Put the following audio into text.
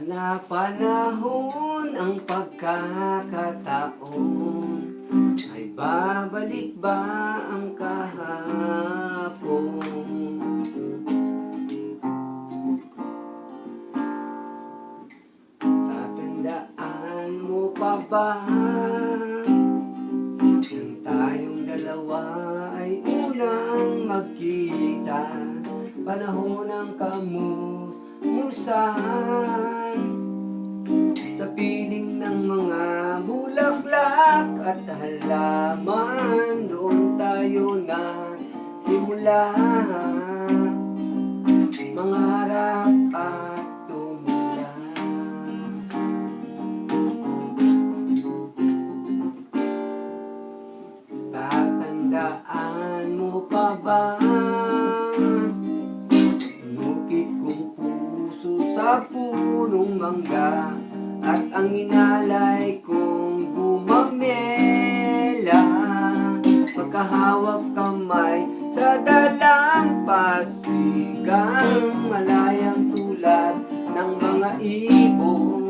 Napanahon ang pagkakataon, ay babalik ba ang kahapon? Tatandaan mo pa ba nang tayong dalawa ay unang magkita? Panahon ng kamustusan, sa piling ng mga bulaklak at halaman, doon tayo na simula mangarap at tumula. Tatandaan mo pa ba nukit kong puso sa punong mangga, at ang inalay kong gumamela, magkahawak kamay sa dalampasigang malayang tulad ng mga ibon.